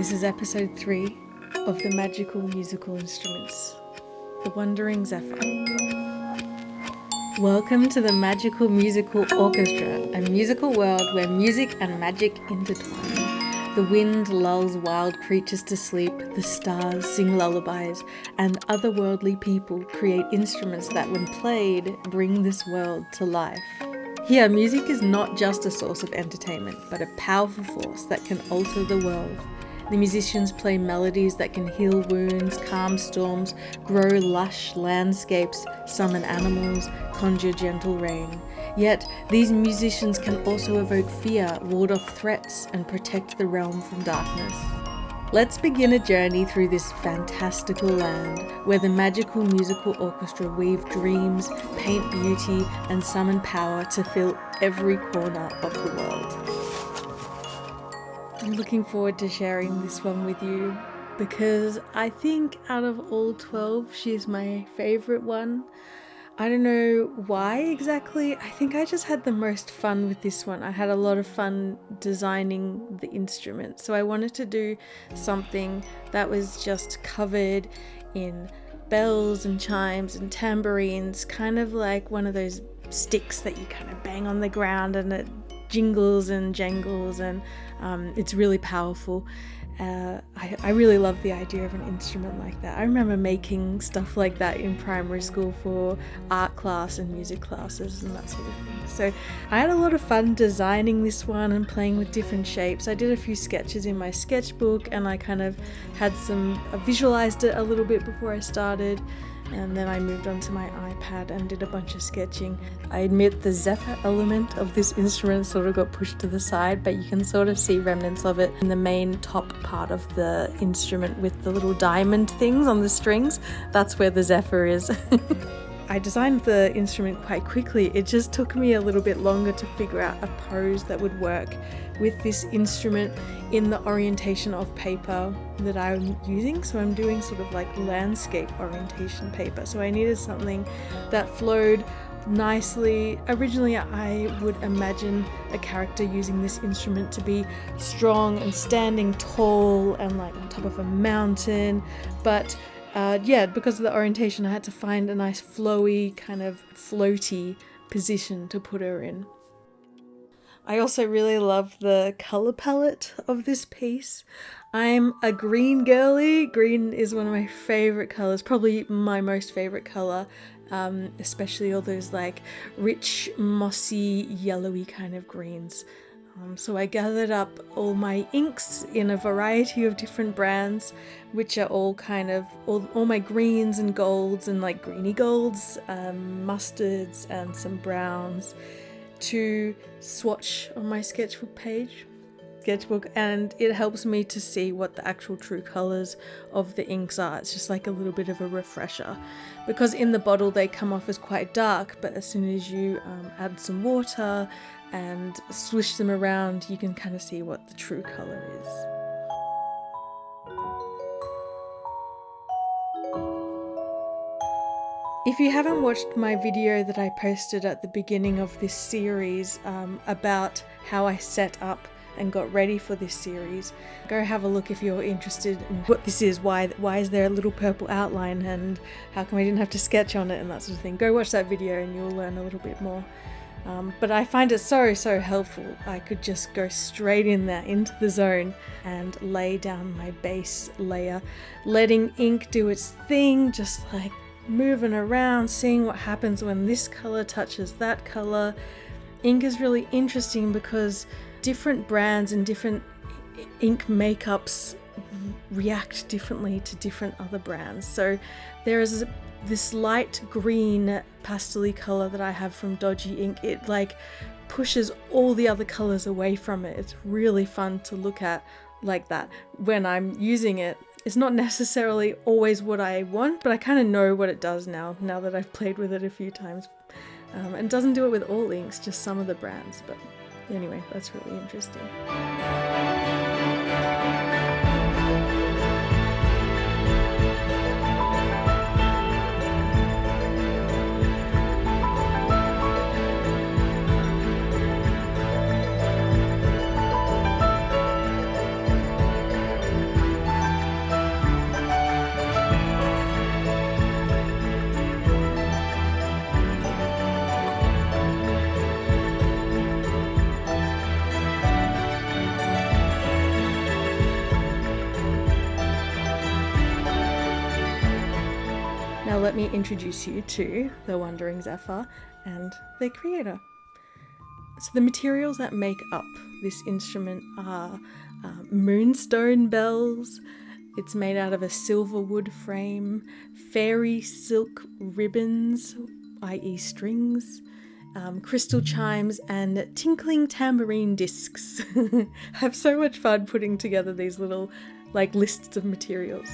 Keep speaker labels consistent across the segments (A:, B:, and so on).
A: This is episode 3 of the magical musical instruments, the Wandering Zephyr. Welcome to the Magical Musical Orchestra, a musical world where music and magic intertwine. The wind lulls wild creatures to sleep, the stars sing lullabies, and otherworldly people create instruments that, when played, bring this world to life. Here, music is not just a source of entertainment, but a powerful force that can alter the world. The musicians play melodies that can heal wounds, calm storms, grow lush landscapes, summon animals, conjure gentle rain. Yet, these musicians can also evoke fear, ward off threats, and protect the realm from darkness. Let's begin a journey through this fantastical land, where the magical musical orchestra weave dreams, paint beauty, and summon power to fill every corner of the world. I'm looking forward to sharing this one with you because I think out of all 12, she's my favorite one. I don't know why exactly. I think I just had the most fun with this one. I had a lot of fun designing the instrument. So I wanted to do something that was just covered in bells and chimes and tambourines, kind of like one of those sticks that you kind of bang on the ground and it jingles and jangles, and it's really powerful. I really love the idea of an instrument like that. I remember making stuff like that in primary school for art class and music classes and that sort of thing. So I had a lot of fun designing this one and playing with different shapes. I did a few sketches in my sketchbook and I kind of I visualized it a little bit before I started. And then I moved on to my iPad and did a bunch of sketching. I admit the zephyr element of this instrument sort of got pushed to the side, but you can sort of see remnants of it in the main top part of the instrument with the little diamond things on the strings. That's where the zephyr is. I designed the instrument quite quickly. It just took me a little bit longer to figure out a pose that would work with this instrument in the orientation of paper that I'm using. So I'm doing sort of like landscape orientation paper. So I needed something that flowed nicely. Originally, I would imagine a character using this instrument to be strong and standing tall and like on top of a mountain, but because of the orientation, I had to find a nice flowy, kind of floaty position to put her in. I also really love the colour palette of this piece. I'm a green girly. Green is one of my favourite colours, probably my most favourite colour, especially all those like rich, mossy, yellowy kind of greens. So I gathered up all my inks in a variety of different brands, which are all kind of all my greens and golds and like greeny golds, mustards and some browns to swatch on my sketchbook, and it helps me to see what the actual true colours of the inks are. It's just like a little bit of a refresher, because in the bottle they come off as quite dark, but as soon as you add some water and swish them around, you can kind of see what the true colour is. If you haven't watched my video that I posted at the beginning of this series about how I set up and got ready for this series, go have a look if you're interested in what this is, why is there a little purple outline and how come I didn't have to sketch on it and that sort of thing. Go watch that video and you'll learn a little bit more. But I find it so helpful. I could just go straight in there into the zone and lay down my base layer, letting ink do its thing, just like moving around, seeing what happens when this color touches that color. Ink is really interesting because different brands and different ink makeups react differently to different other brands. So there is this light green pastel-y color that I have from Dodgy Ink. It like pushes all the other colors away from it. It's really fun to look at like that when I'm using it. It's not necessarily always what I want, but I kind of know what it does now that I've played with it a few times. And it doesn't do it with all inks, just some of the brands. But anyway, that's really interesting. let me introduce you to the Wandering Zephyr and their creator. So the materials that make up this instrument are moonstone bells. It's made out of a silver wood frame, fairy silk ribbons, i.e. strings, crystal chimes, and tinkling tambourine discs. I have so much fun putting together these little lists of materials.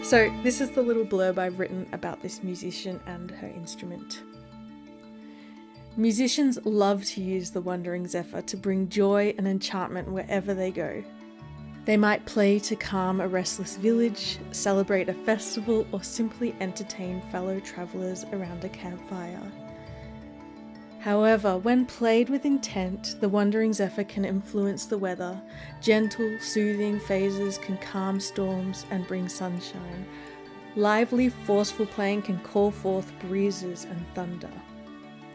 A: So this is the little blurb I've written about this musician and her instrument. Musicians love to use the Wandering Zephyr to bring joy and enchantment wherever they go. They might play to calm a restless village, celebrate a festival, or simply entertain fellow travellers around a campfire. However, when played with intent, the Wandering Zephyr can influence the weather. Gentle, soothing phases can calm storms and bring sunshine. Lively, forceful playing can call forth breezes and thunder.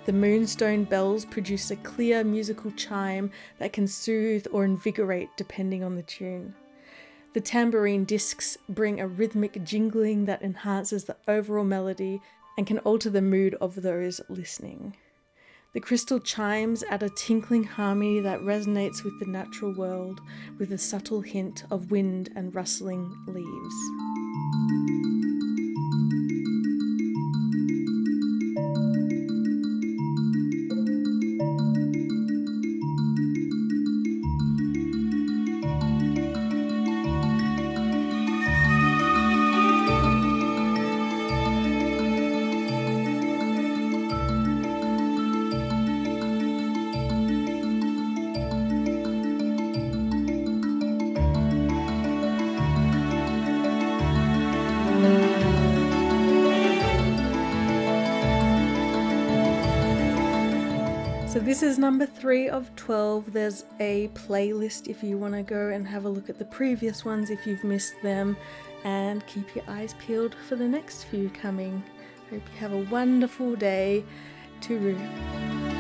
A: The moonstone bells produce a clear musical chime that can soothe or invigorate depending on the tune. The tambourine discs bring a rhythmic jingling that enhances the overall melody and can alter the mood of those listening. The crystal chimes add a tinkling harmony that resonates with the natural world, with a subtle hint of wind and rustling leaves. So this is number 3 of 12. There's a playlist if you want to go and have a look at the previous ones if you've missed them, and keep your eyes peeled for the next few coming. Hope you have a wonderful day. Tooroo.